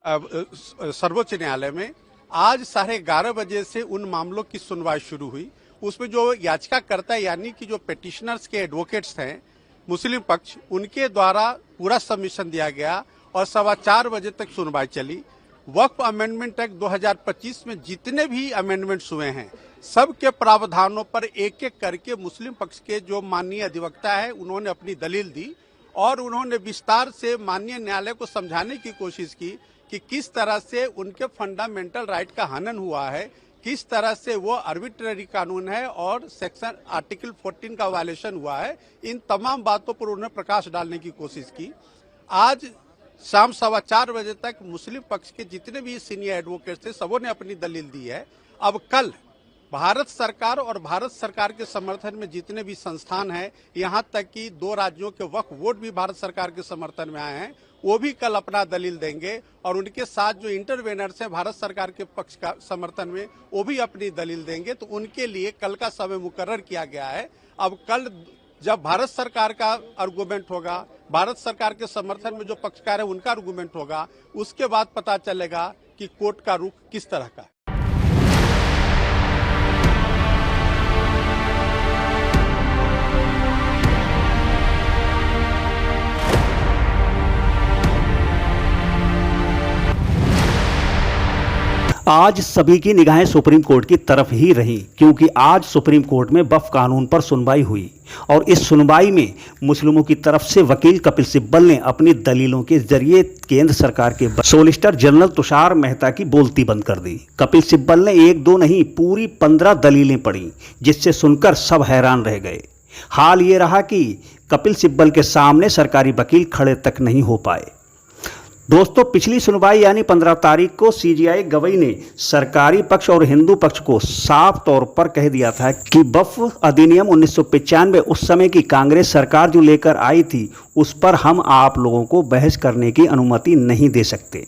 सर्वोच्च न्यायालय में आज 11:30 बजे से उन मामलों की सुनवाई शुरू हुई। उसमें जो याचिकाकर्ता यानी कि जो पिटिशनर्स के एडवोकेट्स हैं मुस्लिम पक्ष, उनके द्वारा पूरा सबमिशन दिया गया और 4:15 बजे तक सुनवाई चली। वक्फ अमेंडमेंट एक्ट 2025 में जितने भी अमेंडमेंट्स हुए हैं सब के प्रावधानों पर एक एक करके मुस्लिम पक्ष के जो माननीय अधिवक्ता है उन्होंने अपनी दलील दी और उन्होंने विस्तार से माननीय न्यायालय को समझाने की कोशिश की कि किस तरह से उनके फंडामेंटल राइट का हनन हुआ है, किस तरह से वो आर्बिट्ररी कानून है और सेक्शन आर्टिकल 14 का वायलेशन हुआ है। इन तमाम बातों पर उन्होंने प्रकाश डालने की कोशिश की। आज शाम 4:15 बजे तक मुस्लिम पक्ष के जितने भी सीनियर एडवोकेट्स थे सबों ने अपनी दलील दी है। अब कल भारत सरकार और भारत सरकार के समर्थन में जितने भी संस्थान हैं, यहाँ तक कि 2 राज्यों के वक्फ बोर्ड भी भारत सरकार के समर्थन में आए हैं, वो भी कल अपना दलील देंगे और उनके साथ जो इंटरवेनर्स हैं भारत सरकार के पक्ष का समर्थन में वो भी अपनी दलील देंगे। तो उनके लिए कल का समय मुकर्रर किया गया है। अब कल जब भारत सरकार का आर्गूमेंट होगा, भारत सरकार के समर्थन में जो पक्षकार है उनका आर्गूमेंट होगा, उसके बाद पता चलेगा कि कोर्ट का रुख किस तरह का है। आज सभी की निगाहें सुप्रीम कोर्ट की तरफ ही रहीं, क्योंकि आज सुप्रीम कोर्ट में वक्फ कानून पर सुनवाई हुई और इस सुनवाई में मुस्लिमों की तरफ से वकील कपिल सिब्बल ने अपनी दलीलों के जरिए केंद्र सरकार के सॉलिसिटर जनरल तुषार मेहता की बोलती बंद कर दी। कपिल सिब्बल ने 1-2 नहीं पूरी 15 दलीलें पढ़ी, जिससे सुनकर सब हैरान रह गए। हाल ये रहा कि कपिल सिब्बल के सामने सरकारी वकील खड़े तक नहीं हो पाए। दोस्तों, पिछली सुनवाई यानी 15 तारीख को सीजेआई गवई ने सरकारी पक्ष और हिंदू पक्ष को साफ तौर पर कह दिया था कि वक्फ अधिनियम 1995 उस समय की कांग्रेस सरकार जो लेकर आई थी उस पर हम आप लोगों को बहस करने की अनुमति नहीं दे सकते।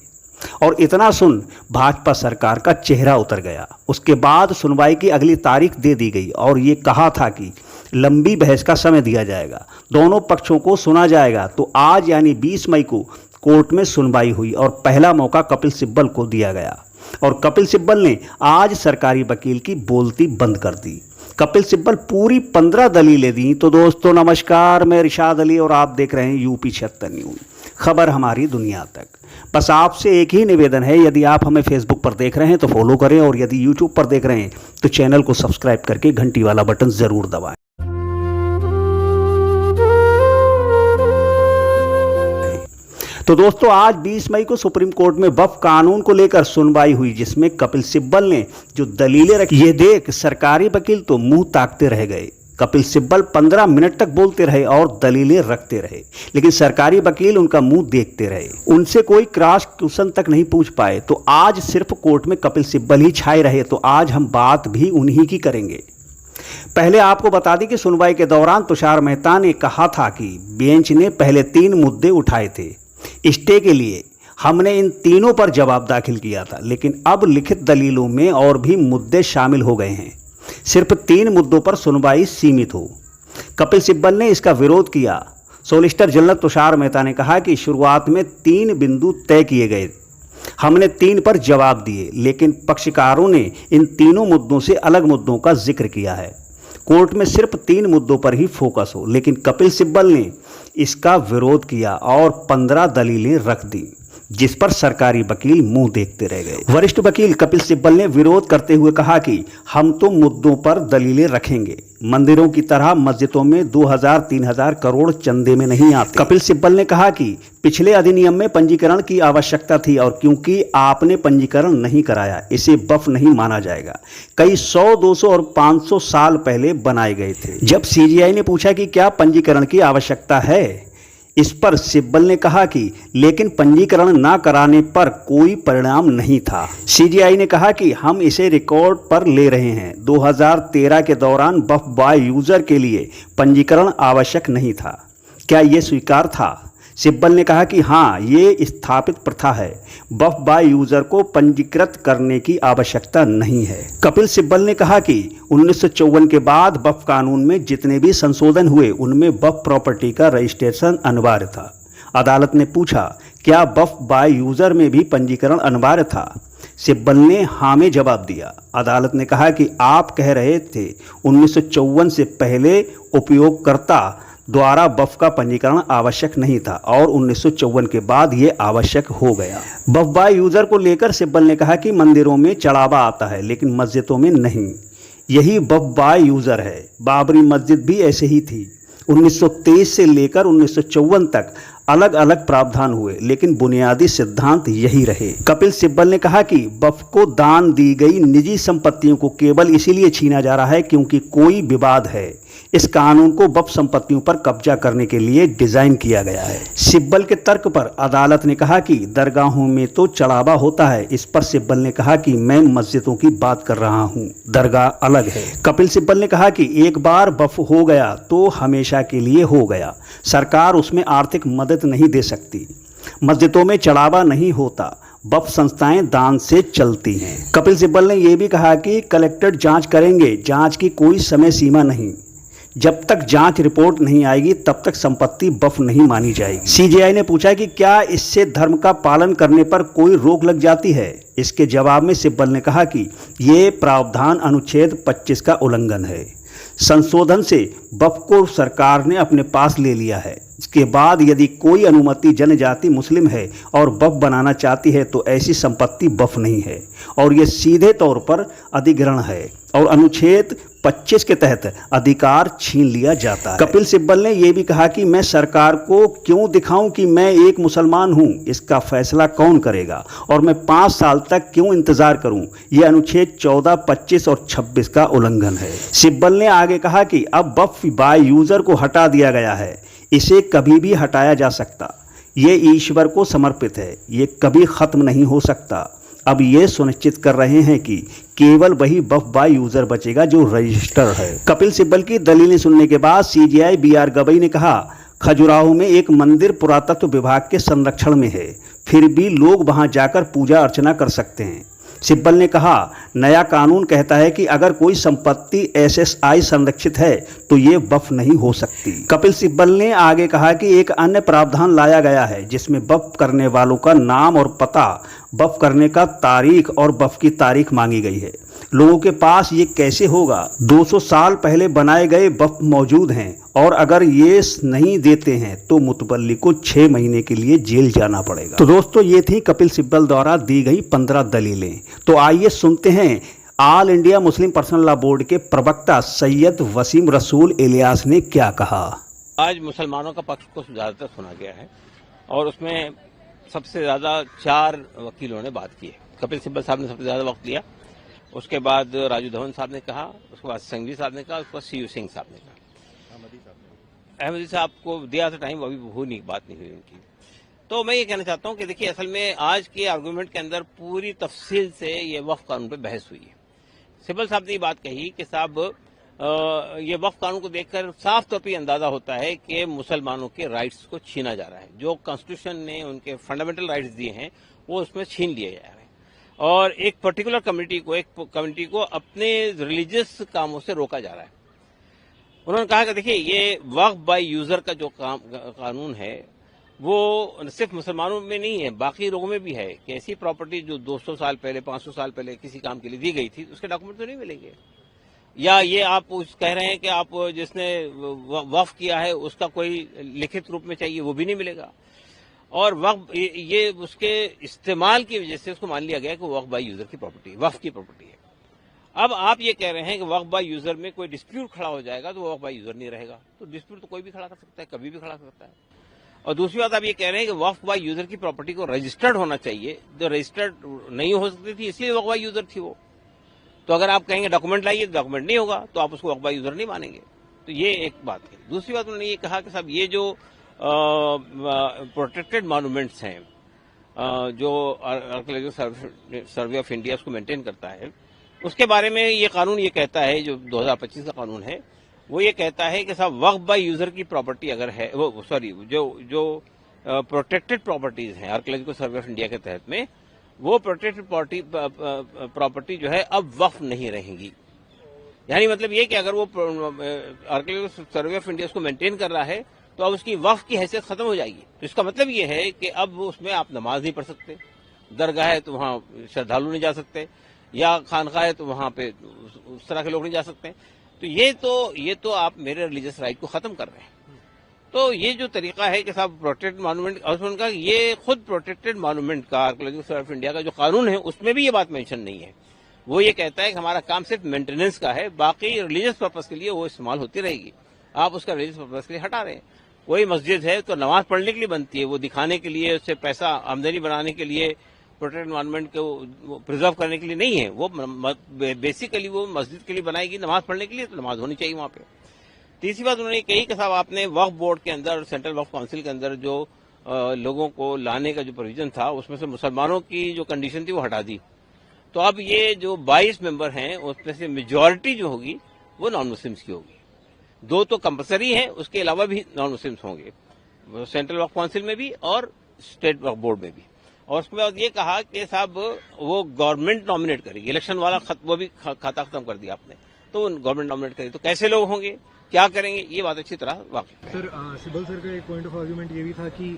और इतना सुन भाजपा सरकार का चेहरा उतर गया। उसके बाद सुनवाई की अगली तारीख दे दी गई और ये कहा था कि लंबी बहस का समय दिया जाएगा, दोनों पक्षों को सुना जाएगा। तो आज यानी 20 मई को कोर्ट में सुनवाई हुई और पहला मौका कपिल सिब्बल को दिया गया और कपिल सिब्बल ने आज सरकारी वकील की बोलती बंद कर दी। कपिल सिब्बल पूरी 15 दलीलें दी। तो दोस्तों नमस्कार, मैं रिशाद अली और आप देख रहे हैं यूपी 76 न्यूज़, खबर हमारी दुनिया तक। बस आपसे एक ही निवेदन है, यदि आप हमें फेसबुक पर देख रहे हैं तो फॉलो करें और यदि यूट्यूब पर देख रहे हैं तो चैनल को सब्सक्राइब करके घंटी वाला बटन जरूर दबाएं। तो दोस्तों आज 20 मई को सुप्रीम कोर्ट में वक्फ कानून को लेकर सुनवाई हुई, जिसमें कपिल सिब्बल ने जो दलीलें रखी ये देख सरकारी वकील तो मुंह ताकते रह गए। कपिल सिब्बल 15 मिनट तक बोलते रहे और दलीलें रखते रहे, लेकिन सरकारी वकील उनका मुंह देखते रहे, उनसे कोई क्रॉस क्वेश्चन तक नहीं पूछ पाए। तो आज सिर्फ कोर्ट में कपिल सिब्बल ही छाए रहे। तो आज हम बात भी उन्हीं की करेंगे। पहले आपको बता दें कि सुनवाई के दौरान तुषार मेहता ने कहा था कि बेंच ने पहले 3 मुद्दे उठाए थे। स्टे के लिए हमने इन तीनों पर जवाब दाखिल किया था, लेकिन अब लिखित दलीलों में और भी मुद्दे शामिल हो गए हैं। सिर्फ 3 मुद्दों पर सुनवाई सीमित हो। कपिल सिब्बल ने इसका विरोध किया। सॉलिसिटर जनरल तुषार मेहता ने कहा कि शुरुआत में 3 बिंदु तय किए गए, हमने 3 पर जवाब दिए, लेकिन पक्षकारों ने इन तीनों मुद्दों से अलग मुद्दों का जिक्र किया है। कोर्ट में सिर्फ 3 मुद्दों पर ही फोकस हो, लेकिन कपिल सिब्बल ने इसका विरोध किया और 15 दलीलें रख दी, जिस पर सरकारी वकील मुंह देखते रह गए। वरिष्ठ वकील कपिल सिब्बल ने विरोध करते हुए कहा कि हम तो मुद्दों पर दलीलें रखेंगे, मंदिरों की तरह मस्जिदों में 2000-3000 करोड़ चंदे में नहीं आते। कपिल सिब्बल ने कहा कि पिछले अधिनियम में पंजीकरण की आवश्यकता थी और क्योंकि आपने पंजीकरण नहीं कराया, इसे वक्फ नहीं माना जाएगा। कई 100, 200 और 500 साल पहले बनाए गए थे। जब सीजेआई ने पूछा कि क्या पंजीकरण की आवश्यकता है, इस पर सिब्बल ने कहा कि लेकिन पंजीकरण ना कराने पर कोई परिणाम नहीं था। सीजेआई ने कहा कि हम इसे रिकॉर्ड पर ले रहे हैं। 2013 के दौरान वक्फ बाय यूजर के लिए पंजीकरण आवश्यक नहीं था। क्या ये स्वीकार था? सिब्बल ने कहा कि हाँ, ये स्थापित प्रथा है, वक्फ बाय यूजर को पंजीकृत करने की आवश्यकता नहीं है। कपिल सिब्बल ने कहा कि 1954 के बाद वक्फ कानून में जितने भी संशोधन हुए उनमें वक्फ प्रॉपर्टी का रजिस्ट्रेशन अनिवार्य था। अदालत ने पूछा क्या वक्फ बाय यूजर में भी पंजीकरण अनिवार्य था? सिब्बल ने हाँ में जवाब दिया। अदालत ने कहा कि आप कह रहे थे 1954 से पहले उपयोगकर्ता द्वारा वक्फ का पंजीकरण आवश्यक नहीं था और 1954 के बाद ये आवश्यक हो गया। वक्फ बाय यूजर को लेकर सिब्बल ने कहा कि मंदिरों में चढ़ावा आता है लेकिन मस्जिदों में नहीं। यही वक्फ बाय यूजर है। बाबरी मस्जिद भी ऐसे ही थी। 1923 से लेकर 1954 तक अलग अलग प्रावधान हुए लेकिन बुनियादी सिद्धांत यही रहे। कपिल सिब्बल ने कहा कि वक्फ को दान दी गई निजी संपत्तियों को केवल इसीलिए छीना जा रहा है क्योंकि कोई विवाद है। इस कानून को वक्फ संपत्तियों पर कब्जा करने के लिए डिजाइन किया गया है। सिब्बल के तर्क पर अदालत ने कहा कि दरगाहों में तो चढ़ावा होता है। इस पर सिब्बल ने कहा कि मैं मस्जिदों की बात कर रहा हूं, दरगाह अलग है। कपिल सिब्बल ने कहा कि एक बार वक्फ हो गया तो हमेशा के लिए हो गया। सरकार उसमें आर्थिक मदद नहीं दे सकती। मस्जिदों में चढ़ावा नहीं होता। वक्फ संस्थाएं दान से चलती हैं। कपिल सिब्बल ने यह भी कहा कि कलेक्टर जांच करेंगे। जांच की कोई समय सीमा नहीं। जब तक जांच रिपोर्ट नहीं आएगी तब तक संपत्ति वक्फ नहीं मानी जाएगी। सीजेआई ने पूछा कि क्या इससे धर्म का पालन करने पर कोई रोक लग जाती है? इसके जवाब में सिब्बल ने कहा कि ये प्रावधान अनुच्छेद 25 का उल्लंघन है। संशोधन से वक्फ को सरकार ने अपने पास ले लिया है। इसके बाद यदि कोई अनुमति जनजाति मुस्लिम है और वक्फ बनाना चाहती है तो ऐसी संपत्ति वक्फ नहीं है और ये सीधे तौर पर अधिग्रहण है और अनुच्छेद 25 के तहत अधिकार छीन लिया जाता है। कपिल सिब्बल ने यह भी कहा कि मैं सरकार को क्यों दिखाऊं कि मैं एक मुसलमान हूं, इसका फैसला कौन करेगा और मैं 5 साल तक क्यों इंतजार करूं? यह अनुच्छेद 14, 25 और 26 का उल्लंघन है। सिब्बल ने आगे कहा कि अब वक्फ बाय यूजर को हटा दिया गया है। इसे कभी भी हटाया जा सकता। ये ईश्वर को समर्पित है। ये कभी खत्म नहीं हो सकता। अब ये सुनिश्चित कर रहे हैं कि केवल वही वक्फ बाय यूजर बचेगा जो रजिस्टर है। कपिल सिब्बल की दलीलें सुनने के बाद सीजेआई बीआर गवई ने कहा, खजुराहो में एक मंदिर पुरातत्व विभाग के संरक्षण में है, फिर भी लोग वहां जाकर पूजा अर्चना कर सकते हैं। सिब्बल ने कहा, नया कानून कहता है कि अगर कोई संपत्ति एसएसआई संरक्षित है तो ये वक्फ नहीं हो सकती। कपिल सिब्बल ने आगे कहा कि एक अन्य प्रावधान लाया गया है जिसमें वक्फ करने वालों का नाम और पता, वक्फ करने का तारीख और वक्फ की तारीख मांगी गई है। लोगों के पास ये कैसे होगा? 200 साल पहले बनाए गए वक्फ मौजूद हैं और अगर ये नहीं देते हैं तो मुतवल्ली को 6 महीने के लिए जेल जाना पड़ेगा। तो दोस्तों, ये थी कपिल सिब्बल द्वारा दी गई 15 दलीलें। तो आइए सुनते हैं all India Muslim personal law board के प्रवक्ता सैयद वसीम रसूल इलियास ने क्या कहा। आज मुसलमानों का पक्ष को ज्यादातर सुना गया है और उसमें सबसे ज्यादा 4 वकीलों ने बात की है। कपिल सिब्बल साहब ने सबसे ज्यादा वक्त लिया, उसके बाद राजू धवन साहब ने कहा, उसके बाद संघवी साहब ने कहा, उसके बाद सीयू सिंह साहब ने कहा। अहमदी साहब को दिया था टाइम, अभी बात नहीं हुई उनकी। तो मैं ये कहना चाहता हूँ कि देखिए, असल में आज के आर्गूमेंट के अंदर पूरी तफसील से ये वक्फ कानून पे बहस हुई है। सिब्बल साहब ने ये बात कही कि साहब ये वक्फ कानून को देखकर साफ तौर पर अंदाजा होता है कि मुसलमानों के राइट्स को छीना जा रहा है। जो कॉन्स्टिट्यूशन ने उनके फंडामेंटल राइट्स दिए हैं वो उसमें छीन लिए जा रहे हैं और एक पर्टिकुलर कम्युनिटी को अपने रिलीजियस कामों से रोका जा रहा है। उन्होंने कहा कि देखिए, ये वक्फ बाय यूजर का जो कानून है वो सिर्फ मुसलमानों में नहीं है, बाकी लोगों में भी है कि ऐसी प्रॉपर्टी जो 200 साल पहले 500 साल पहले किसी काम के लिए दी गई थी उसके डॉक्यूमेंट तो नहीं मिलेंगे। या ये आप कह रहे हैं कि आप जिसने वक्फ किया है उसका कोई लिखित रूप में चाहिए, वो भी नहीं मिलेगा। और वक्फ ये उसके इस्तेमाल की वजह से उसको मान लिया गया कि वक्फ बाय यूजर की प्रॉपर्टी, वक्फ की प्रॉपर्टी है। अब आप ये कह रहे हैं कि वक्फ बाय यूजर में कोई डिस्प्यूट खड़ा हो जाएगा तो वक्फ बाय यूजर नहीं रहेगा। तो डिस्प्यूट तो कोई भी खड़ा कर सकता है, कभी भी खड़ा कर सकता है। और दूसरी बात, आप ये कह रहे हैं कि वक्फ बाय यूजर की प्रॉपर्टी को रजिस्टर्ड होना चाहिए, जो रजिस्टर्ड नहीं हो सकती थी इसलिए वक्फ बाय यूजर थी वो। तो अगर आप कहेंगे डॉक्यूमेंट लाइए, डॉक्यूमेंट नहीं होगा तो आप उसको वक्फ बाय यूजर नहीं मानेंगे। तो ये एक बात है। दूसरी बात, उन्होंने ये कहा कि साहब ये जो प्रोटेक्टेड मॉन्यूमेंट्स हैं जो आर्कियोलॉजिकल सर्वे ऑफ इंडिया उसको मेंटेन करता है, उसके बारे में ये कानून ये कहता है, जो 2025 का कानून है, वो ये कहता है कि साहब वक्फ बाय यूजर की प्रॉपर्टी अगर है, वो सॉरी जो प्रोटेक्टेड प्रॉपर्टीज हैं आर्कियोलॉजिकल सर्वे ऑफ इंडिया के तहत में, वो प्रोटेक्टेड प्रॉपर्टी जो है अब वक्फ नहीं रहेंगी। यानी मतलब ये कि अगर वो आर्कियोलॉजिकल सर्वे ऑफ इंडिया उसको मेंटेन कर रहा है तो अब उसकी वक्फ की हैसियत खत्म हो जाएगी। तो इसका मतलब ये है कि अब उसमें आप नमाज नहीं पढ़ सकते, दरगाह है तो वहां श्रद्धालु नहीं जा सकते, या खानका है तो वहां पे उस तरह के लोग नहीं जा सकते। तो ये तो आप मेरे रिलीजियस राइट को खत्म कर रहे हैं। तो ये जो तरीका है कि साहब प्रोटेक्टेड मॉन्यूमेंट, और उनका ये खुद प्रोटेक्टेड मॉन्यूमेंट का आर्कियोलॉजिकल सर्वे ऑफ इंडिया का जो कानून है उसमें भी ये बात मेंशन नहीं है। वो ये कहता है कि हमारा काम सिर्फ मेंटेनेंस का है, बाकी रिलीजियस पर्पज के लिए वो इस्तेमाल होती रहेगी। आप उसका रिलीजियस पर्पज के लिए हटा रहे हैं। कोई मस्जिद है तो नमाज पढ़ने के लिए बनती है, वो दिखाने के लिए, उससे पैसा आमदनी बनाने के लिए, प्रोटेक्टेड मॉन्यूमेंट को प्रिजर्व करने के लिए नहीं है। वो बेसिकली वो मस्जिद के लिए बनाएगी, नमाज पढ़ने के लिए, तो नमाज होनी चाहिए वहां पे। तीसरी बात उन्होंने कही कि साहब आपने वक्फ बोर्ड के अंदर, सेंट्रल वक्फ काउंसिल के अंदर जो लोगों को लाने का जो प्रोविजन था उसमें से मुसलमानों की जो कंडीशन थी वो हटा दी। तो अब ये जो 22 मेंबर हैं उसमें से मेजॉरिटी जो होगी वो नॉन मुस्लिम्स की होगी। 2 तो कंपलसरी हैं, उसके अलावा भी नॉन मुस्लिम्स होंगे, सेंट्रल वक्फ काउंसिल में भी और स्टेट वक्फ बोर्ड में भी। और उसके बाद ये कहा कि साहब वो गवर्नमेंट नॉमिनेट करेगी, इलेक्शन वाला वो भी खाता खत्म कर दिया आपने, तो गवर्नमेंट नॉमिनेट करेगी। तो कैसे लोग होंगे, क्या करेंगे, ये बात अच्छी तरह वाकिफ है। सर सिब्बल सर का एक पॉइंट ऑफ आर्ग्यूमेंट ये भी था कि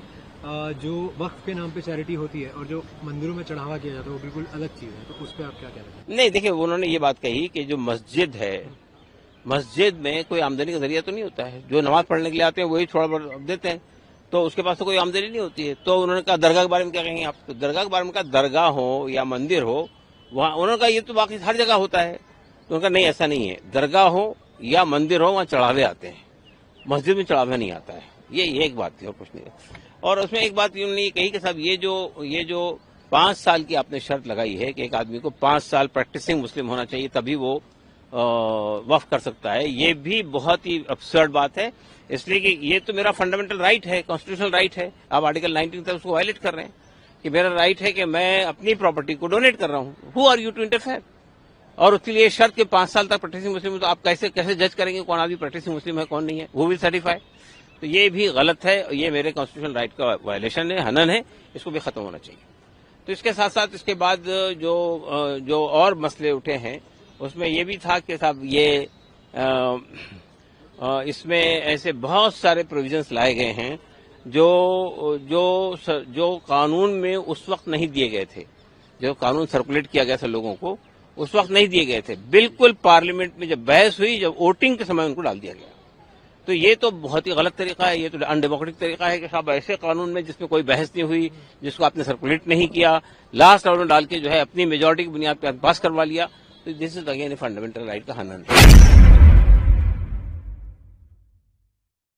जो वक्फ के नाम पे चैरिटी होती है और जो मंदिरों में चढ़ावा किया जाता है वो बिल्कुल अलग चीज है, तो उस पर आप क्या कह रहे हैं? नहीं, देखिए उन्होंने ये बात कही कि जो मस्जिद है, मस्जिद में कोई आमदनी का जरिया तो नहीं होता है। जो नमाज पढ़ने के लिए आते हैं वही थोड़ा बहुत देते हैं, तो उसके पास तो कोई आमदनी नहीं होती है। तो उन्होंने कहा दरगाह के बारे में क्या कहेंगे आप? तो दरगाह के बारे में कहा दरगाह हो या मंदिर हो, वहाँ उन्होंने कहा ये तो बाकी हर जगह होता है। तो उनका नहीं, ऐसा नहीं है, दरगाह हो या मंदिर हो वहाँ चढ़ावे आते हैं, मस्जिद में चढ़ावा नहीं आता है। ये एक बात थी और कुछ नहीं। और उसमें एक बात उन्होंने कही कि साहब ये जो 5 साल की आपने शर्त लगाई है कि एक आदमी को 5 साल प्रैक्टिसिंग मुस्लिम होना चाहिए तभी वो वक्फ कर सकता है, ये भी बहुत ही अब्सर्ड बात है। इसलिए कि ये तो मेरा फंडामेंटल राइट है, कॉन्स्टिट्यूशनल राइट है। आप आर्टिकल 19 तक उसको वायलेट कर रहे हैं कि मेरा राइट है कि मैं अपनी प्रॉपर्टी को डोनेट कर रहा हूँ। Who are you to interfere? और उसके लिए शर्त के 5 साल तक प्रैक्टिसिंग मुस्लिम, तो आप कैसे जज करेंगे कौन आदमी प्रैक्टिसिंग मुस्लिम है कौन नहीं है? वो भी सर्टिफाई। तो ये भी गलत है, ये मेरे कॉन्स्टिट्यूशनल राइट का वायलेशन है, हनन है, इसको भी खत्म होना चाहिए। तो इसके साथ साथ इसके बाद जो और मसले उठे हैं उसमें ये भी था कि साहब ये इसमें ऐसे बहुत सारे प्रोविजंस लाए गए हैं जो कानून में उस वक्त नहीं दिए गए थे। जो कानून सर्कुलेट किया गया था लोगों को उस वक्त नहीं दिए गए थे, बिल्कुल पार्लियामेंट में जब बहस हुई, जब वोटिंग के समय उनको डाल दिया गया। तो ये तो बहुत ही गलत तरीका है, ये तो अनडेमोक्रेटिक तरीका है कि साहब ऐसे कानून में जिसमें कोई बहस नहीं हुई, जिसको आपने सर्कुलेट नहीं किया, लास्ट राउंड में डाल के जो है अपनी मेजोरिटी की बुनियाद पर पास करवा लिया। तो this is again fundamental right का हनन है।